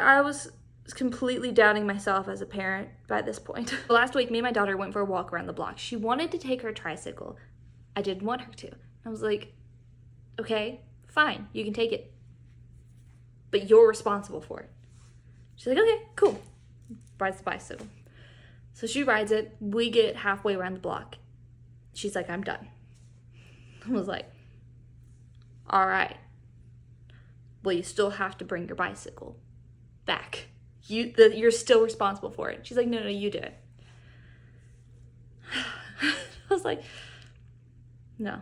I was completely doubting myself as a parent by this point. Last week, me and my daughter went for a walk around the block. She wanted to take her tricycle. I didn't want her to. I was like, okay, fine, you can take it, but you're responsible for it. She's like, okay, cool. Rides the bicycle. So she rides it. We get halfway around the block. She's like, I'm done. I was like, all right. Well, you still have to bring your bicycle back. You're still responsible for it. She's like, no, you do it. I was like, no,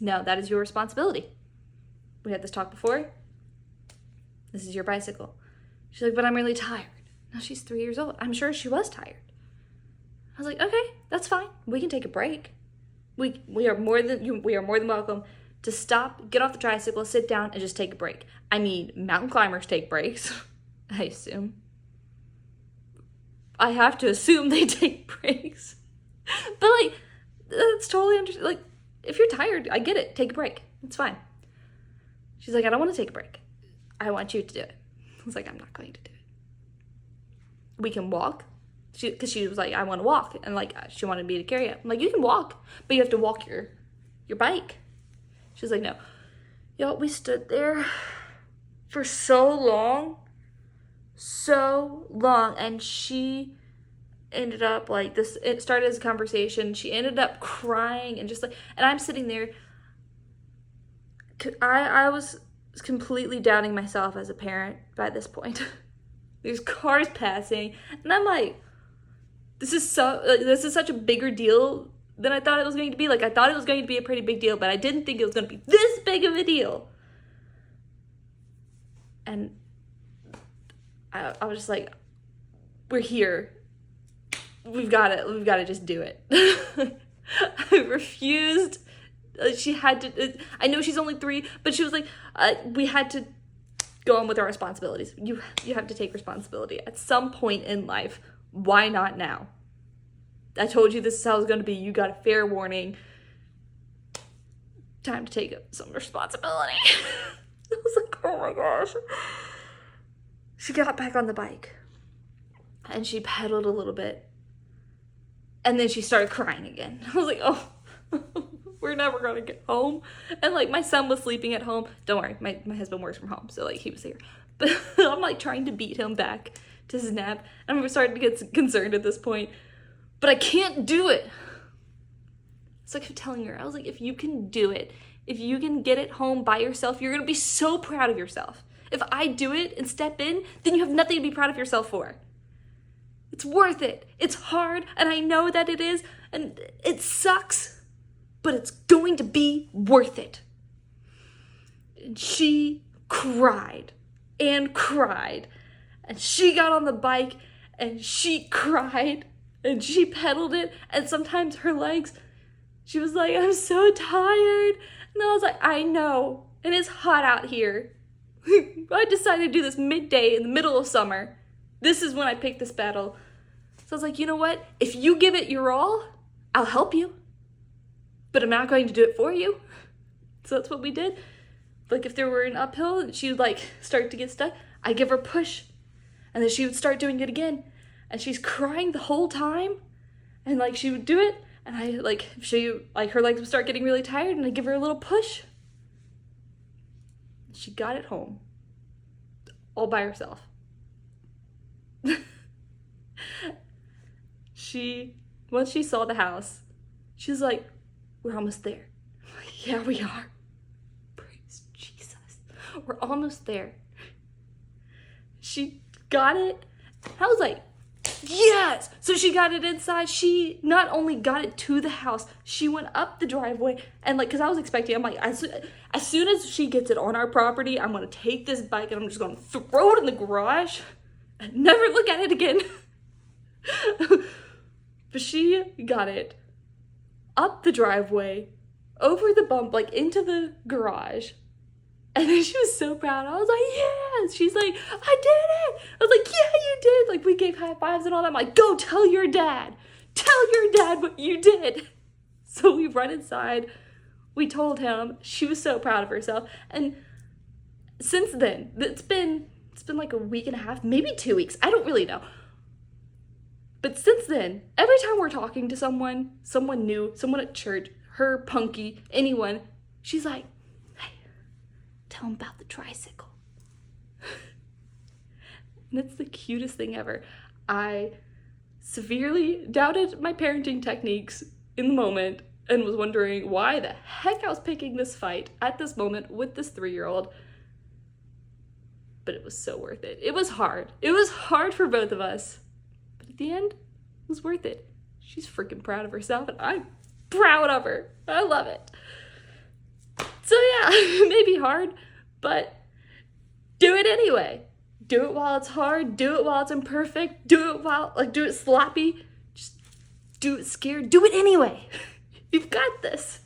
that is your responsibility. We had this talk before. This is your bicycle. She's like, but I'm really tired. Now she's 3 years old. I'm sure she was tired. I was like, okay, that's fine. We can take a break. We are more than welcome to stop, get off the tricycle, sit down, and just take a break. I mean, mountain climbers take breaks, I assume. I have to assume they take breaks. But like, that's totally understandable. Like, if you're tired, I get it. Take a break. It's fine. She's like, I don't want to take a break. I want you to do it. I was like, I'm not going to do it. We can walk. Because she was like, I want to walk. And like, she wanted me to carry it. I'm like, you can walk, but you have to walk your bike. She's like, no. Y'all, we stood there for so long. And she ended up like this. It started as a conversation. She ended up crying and just like, and I'm sitting there. I was completely doubting myself as a parent by this point. There's cars passing, and I'm like, this is such a bigger deal than I thought it was going to be. Like, I thought it was going to be a pretty big deal, but I didn't think it was going to be this big of a deal. And I was just like, we're here. We've got to just do it. I refused. She had to, I know she's only 3, but she was like, we had to go on with our responsibilities. You have to take responsibility at some point in life. Why not now? I told you this is how it's going to be. You got a fair warning. Time to take some responsibility. I was like, oh my gosh. She got back on the bike and she pedaled a little bit. And then she started crying again. I was like, oh, we're never going to get home. And like, my son was sleeping at home. Don't worry, my husband works from home, so like, he was here. But I'm like trying to beat him back to his nap. I'm starting to get concerned at this point. But I can't do it. It's like I'm telling her, I was like, if you can do it, if you can get it home by yourself, you're going to be so proud of yourself. If I do it and step in, then you have nothing to be proud of yourself for. It's worth it. It's hard, and I know that it is, and it sucks, but it's going to be worth it. And she cried and cried, and she got on the bike, and she cried, and she pedaled it, and sometimes her legs, she was like, I'm so tired. And I was like, I know, and it's hot out here. I decided to do this midday in the middle of summer. This is when I picked this battle. So I was like, you know what? If you give it your all, I'll help you. But I'm not going to do it for you. So that's what we did. Like, if there were an uphill and she would like start to get stuck, I'd give her a push. And then she would start doing it again. And she's crying the whole time. And like, she would do it. And I like, her legs would start getting really tired, and I'd give her a little push. She got it home. All by herself. Once she saw the house, she was like, we're almost there. I'm like, yeah, we are. Praise Jesus. We're almost there. She got it. I was like, yes! So she got it inside. She not only got it to the house, she went up the driveway, and like, because I was expecting, I'm like, as soon as she gets it on our property, I'm going to take this bike and I'm just going to throw it in the garage and never look at it again. But she got it up the driveway, over the bump, like into the garage. And then she was so proud. I was like, yes. She's like, I did it. I was like, yeah, you did. Like, we gave high fives and all that. I'm like, go tell your dad. Tell your dad what you did. So we run inside. We told him. She was so proud of herself. And since then, it's been like a week and a half, maybe 2 weeks. I don't really know. But since then, every time we're talking to someone new, someone at church, her, Punky, anyone, she's like, hey, tell them about the tricycle. And it's the cutest thing ever. I severely doubted my parenting techniques in the moment and was wondering why the heck I was picking this fight at this moment with this 3-year-old. But it was so worth it. It was hard. It was hard for both of us. But at the end, it was worth it. She's freaking proud of herself, and I'm proud of her. I love it. So yeah, it may be hard, but do it anyway. Do it while it's hard. Do it while it's imperfect. Do it sloppy. Just do it scared. Do it anyway. You've got this.